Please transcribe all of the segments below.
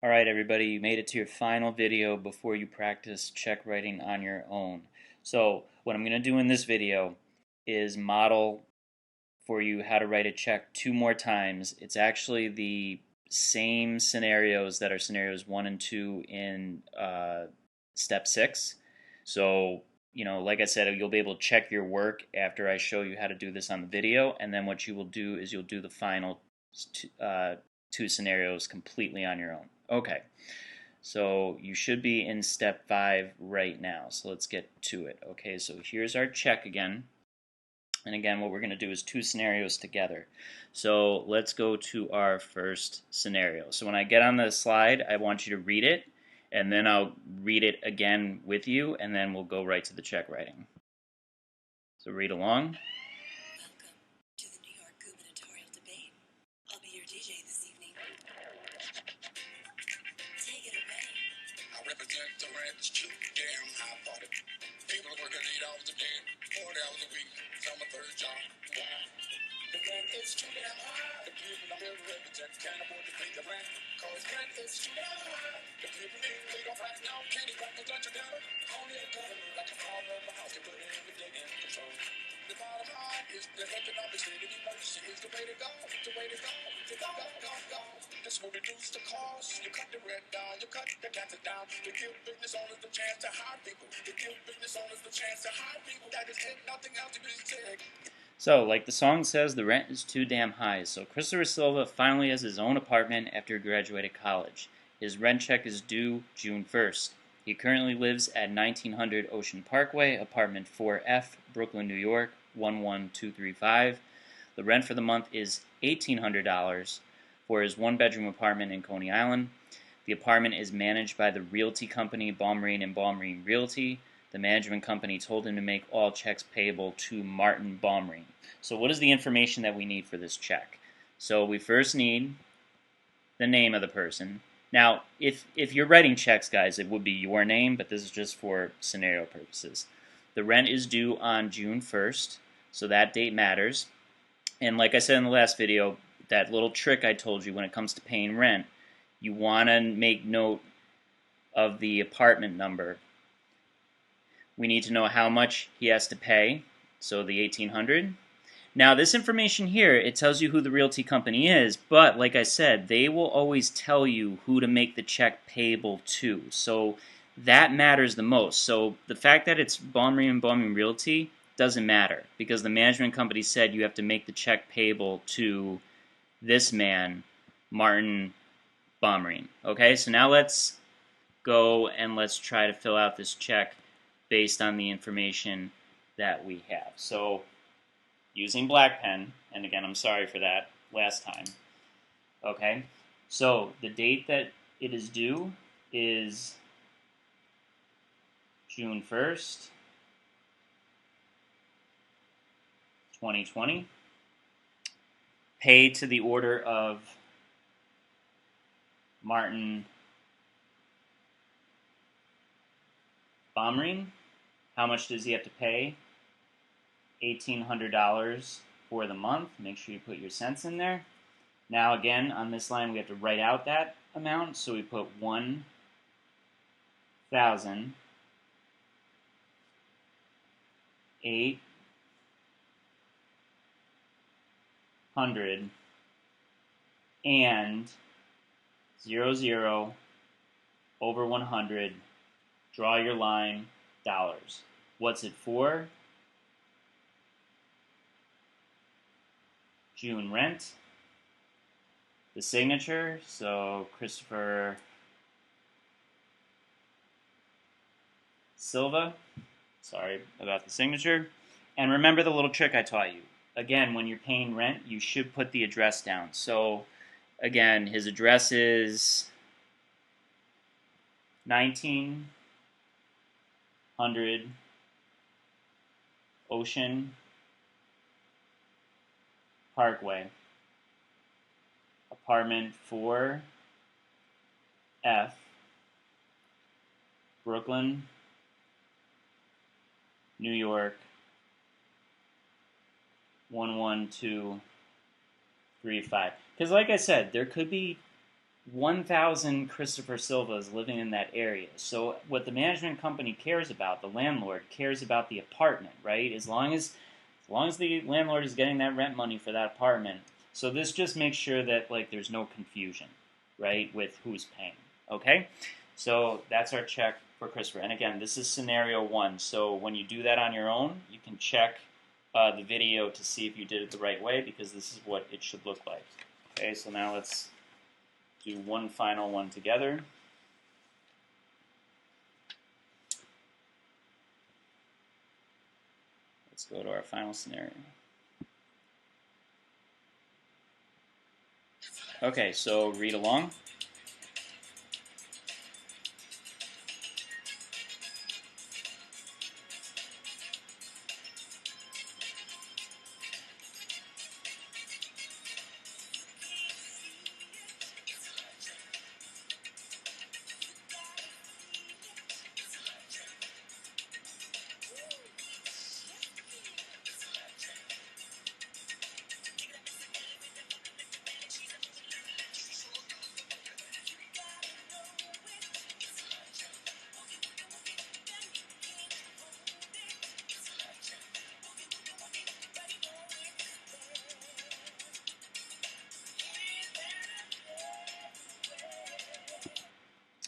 Alright everybody, you made it to your final video before you practice check writing on your own. So what I'm going to do in this video is model for you how to write a check two more times. It's actually the same scenarios that are scenarios 1 and 2 in step 6. So, like I said, you'll be able to check your work after I show you how to do this on the video, and then what you will do is you'll do the final uh, two scenarios completely on your own. Okay, so you should be in step 5 right now. So let's get to it. Okay, so here's our check again. And again, what we're going to do is two scenarios together. So let's go to our first scenario. So when I get on the slide, I want you to read it, and then I'll read it again with you, and then we'll go right to the check writing. So read along. Welcome to the New York gubernatorial debate. I'll be your DJ this evening. Take it away. I represent the rent that's too damn high party. People are working 8 hours a day, 40 hours a week. Some a third job. Why? The rent is too damn high. The people I'm here to represent can't afford to pay the rent. Cause rent is too damn high. The people need to pay off right now. Can't even put lunch together. Only a government like a father of the house can put everything in control. The bottom line is the economic state of emergency is the way to go. The way to go. To go, go, go, go. This will reduce the cost. You cut the rent down. You cut the taxes down. You give business owners the chance to hire people. You give business owners the chance to hire people. That is it. Nothing else to be said. So, like the song says, the rent is too damn high. So Christopher Silva finally has his own apartment after he graduated college. His rent check is due June 1st. He currently lives at 1900 Ocean Parkway, apartment 4F, Brooklyn, New York, 11235. The rent for the month is $1,800 for his one-bedroom apartment in Coney Island. The apartment is managed by the realty company Baumrine & Baumrine Realty. The management company told him to make all checks payable to Martin Baumrine. So what is the information that we need for this check? So we first need the name of the person. Now, if you're writing checks, guys, it would be your name, but this is just for scenario purposes. The rent is due on June 1st, so that date matters. And like I said in the last video, that little trick I told you when it comes to paying rent, you want to make note of the apartment number. We need to know how much he has to pay, so the $1,800. Now this information here, it tells you who the realty company is, but like I said, they will always tell you who to make the check payable to. So that matters the most. So the fact that it's Baumrine & Baumrine Realty doesn't matter because the management company said you have to make the check payable to this man, Martin Baumrine. Okay, so now let's go and let's try to fill out this check based on the information that we have. So using black pen, and again, I'm sorry for that last time. Okay, so the date that it is due is June 1st, 2020. Pay to the order of Martin Baumrine. How much does he have to pay? $1,800 for the month. Make sure you put your cents in there. Now again, on this line we have to write out that amount, so we put 1,800 and 00 over 100. Draw your line, dollars. What's it for? June rent. The signature, so Christopher Silva. Sorry about the signature. And remember the little trick I taught you. Again, when you're paying rent, you should put the address down. So again, his address is 1900 Ocean Parkway, apartment 4F, Brooklyn, New York, 11235. Because like I said, there could be 1,000 Christopher Silvas living in that area. So what the management company cares about, the landlord cares about the apartment, right? As long as the landlord is getting that rent money for that apartment. So this just makes sure that like there's no confusion, right, with who's paying. Okay? So that's our check for Christopher. And again, this is scenario 1. So when you do that on your own, you can check the video to see if you did it the right way, because this is what it should look like. Okay, so now let's do one final one together. Let's go to our final scenario. Okay, so read along.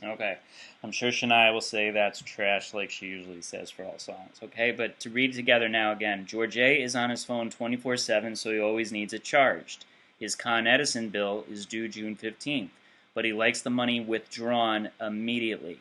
Okay, I'm sure Shania will say that's trash like she usually says for all songs. Okay, but to read together now again, George A is on his phone 24/7, so he always needs it charged. His Con Edison bill is due June 15th, but he likes the money withdrawn immediately.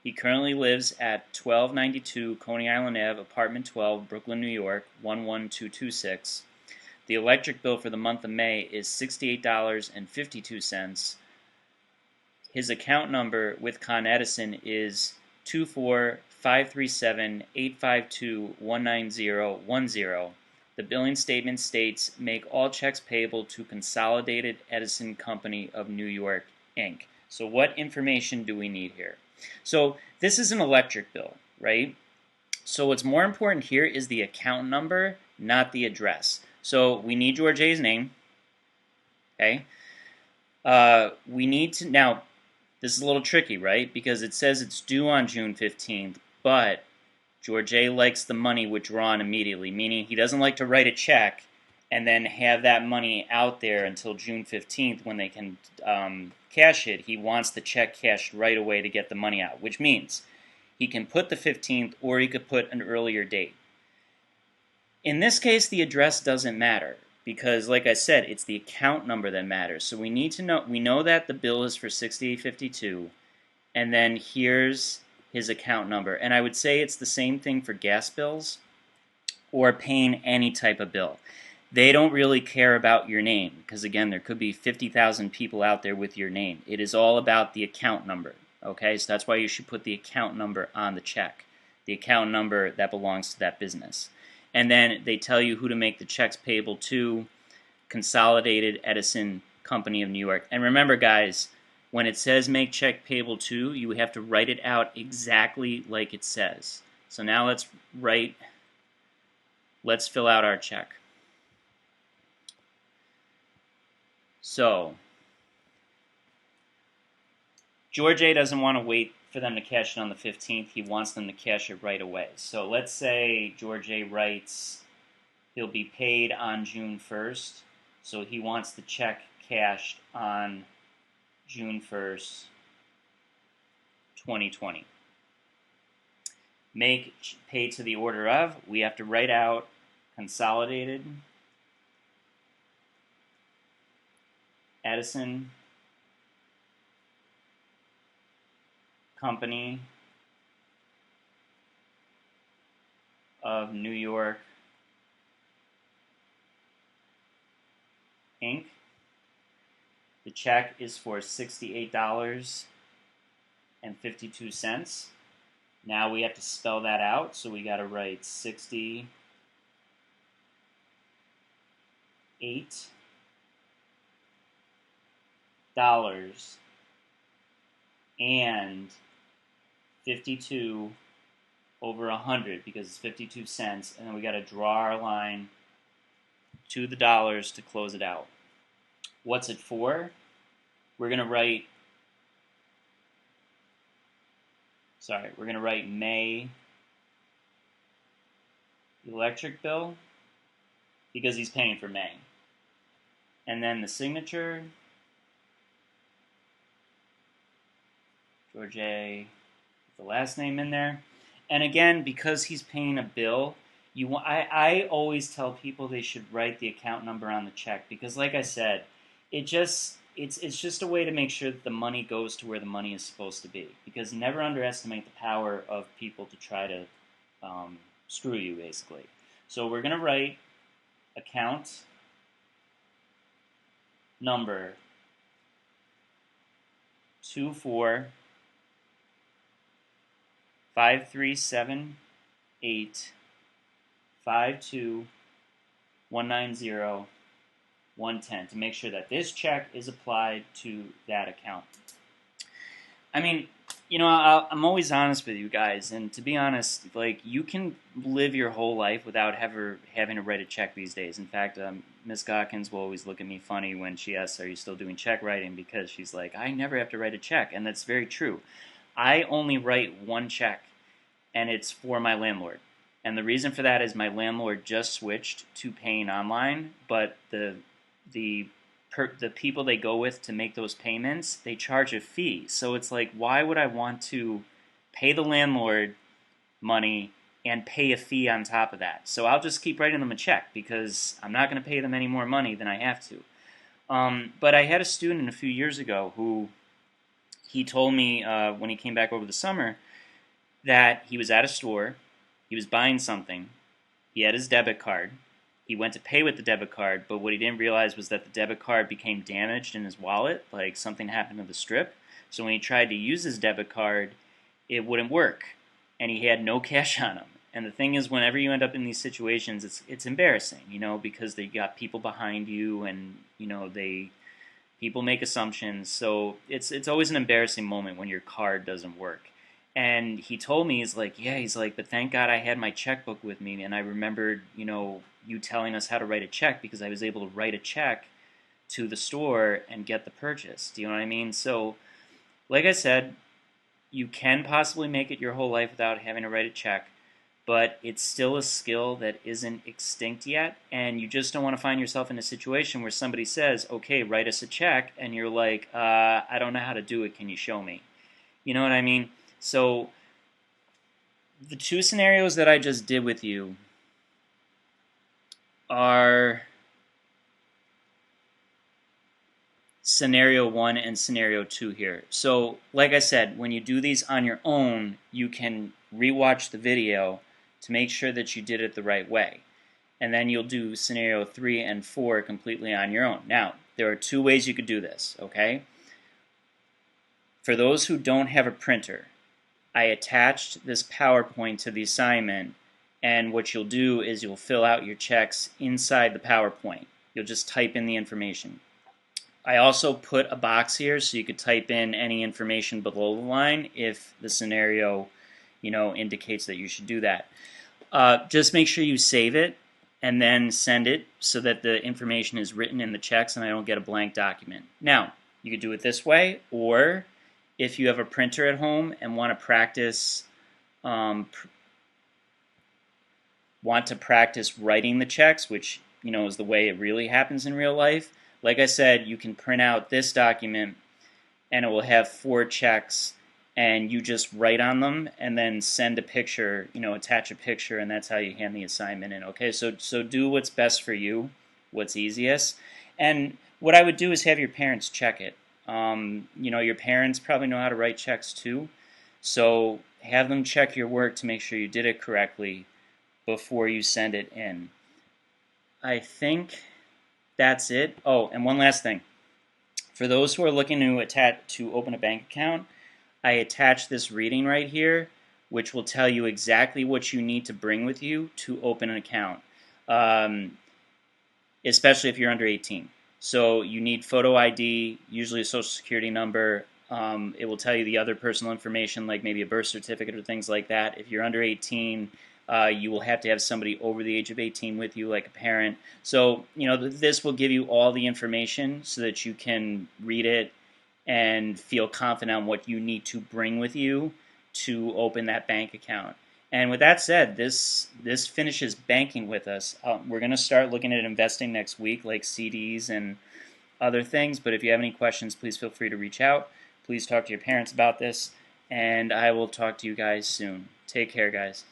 He currently lives at 1292 Coney Island Ave, apartment 12, Brooklyn, New York, 11226. The electric bill for the month of May is $68.52. His account number with Con Edison is 24537-852-19010. The billing statement states, make all checks payable to Consolidated Edison Company of New York, Inc. So what information do we need here? So this is an electric bill, right? So what's more important here is the account number, not the address. So we need George A's name, okay? We need to, now, this is a little tricky, right? Because it says it's due on June 15th, but George A likes the money withdrawn immediately, meaning he doesn't like to write a check and then have that money out there until June 15th when they can cash it. He wants the check cashed right away to get the money out, which means he can put the 15th or he could put an earlier date. In this case, the address doesn't matter, because like I said, it's the account number that matters. So we need to know, we know that the bill is for $68.52, and then here's his account number. And I would say it's the same thing for gas bills or paying any type of bill. They don't really care about your name, because again, there could be 50,000 people out there with your name. It is all about the account number, okay? So that's why you should put the account number on the check, the account number that belongs to that business. And then they tell you who to make the checks payable to, Consolidated Edison Company of New York. And remember, guys, when it says make check payable to, you have to write it out exactly like it says. So now let's fill out our check. So, George A doesn't want to wait for them to cash it on the 15th. He wants them to cash it right away. So let's say George A writes he'll be paid on June 1st. So he wants the check cashed on June 1st, 2020. Make pay to the order of, we have to write out Consolidated Edison Company of New York, Inc. The check is for $68.52. Now we have to spell that out, so we got to write 68 dollars and 52 over 100 because it's 52 cents, and then we got to draw our line to the dollars to close it out. What's it for? we're going to write, May electric bill because he's paying for May. And then the signature, George A., the last name in there. And again, because he's paying a bill, I always tell people they should write the account number on the check because, like I said, it's just a way to make sure that the money goes to where the money is supposed to be. Because never underestimate the power of people to try to screw you, basically. So we're going to write account number 2453785219010 to make sure that this check is applied to that account. I mean, I'm always honest with you guys, and to be honest, like, you can live your whole life without having to write a check these days. In fact, Miss Gawkins will always look at me funny when she asks, "Are you still doing check writing?" Because she's like, "I never have to write a check," and that's very true. I only write one check, and it's for my landlord. And the reason for that is my landlord just switched to paying online, but the people they go with to make those payments, they charge a fee. So it's like, why would I want to pay the landlord money and pay a fee on top of that? So I'll just keep writing them a check because I'm not going to pay them any more money than I have to. But I had a student a few years ago who he told me when he came back over the summer that he was at a store, he was buying something, he had his debit card, he went to pay with the debit card, but what he didn't realize was that the debit card became damaged in his wallet, like something happened to the strip. So when he tried to use his debit card, it wouldn't work, and he had no cash on him. And the thing is, whenever you end up in these situations, it's embarrassing, because they got people behind you, and people make assumptions. So it's always an embarrassing moment when your card doesn't work. And he told me, he's like, but thank God I had my checkbook with me, and I remembered, you telling us how to write a check because I was able to write a check to the store and get the purchase. Do you know what I mean? So, like I said, you can possibly make it your whole life without having to write a check, but it's still a skill that isn't extinct yet, and you just don't want to find yourself in a situation where somebody says, okay, write us a check, and you're like, I don't know how to do it, can you show me? You know what I mean? So, the two scenarios that I just did with you are scenario 1 and scenario 2 here. So, like I said, when you do these on your own, you can rewatch the video to make sure that you did it the right way. And then you'll do scenario 3 and 4 completely on your own. Now, there are two ways you could do this, okay? For those who don't have a printer, I attached this PowerPoint to the assignment, and what you'll do is you'll fill out your checks inside the PowerPoint. You'll just type in the information. I also put a box here so you could type in any information below the line if the scenario, indicates that you should do that. Just make sure you save it and then send it so that the information is written in the checks and I don't get a blank document. Now, you could do it this way, or if you have a printer at home and want to practice writing the checks, which is the way it really happens in real life. Like I said, you can print out this document and it will have 4 checks, and you just write on them and then send a picture, attach a picture, and that's how you hand the assignment in. Okay, so do what's best for you, what's easiest. And what I would do is have your parents check it. Your parents probably know how to write checks too, so have them check your work to make sure you did it correctly before you send it in. I think that's it. Oh, and one last thing. For those who are looking to open a bank account, I attached this reading right here, which will tell you exactly what you need to bring with you to open an account, especially if you're under 18. So you need photo ID, usually a social security number. It will tell you the other personal information, like maybe a birth certificate or things like that. If you're under 18, you will have to have somebody over the age of 18 with you, like a parent. So, this will give you all the information so that you can read it and feel confident on what you need to bring with you to open that bank account. And with that said, this finishes banking with us. We're going to start looking at investing next week, like CDs and other things. But if you have any questions, please feel free to reach out. Please talk to your parents about this, and I will talk to you guys soon. Take care, guys.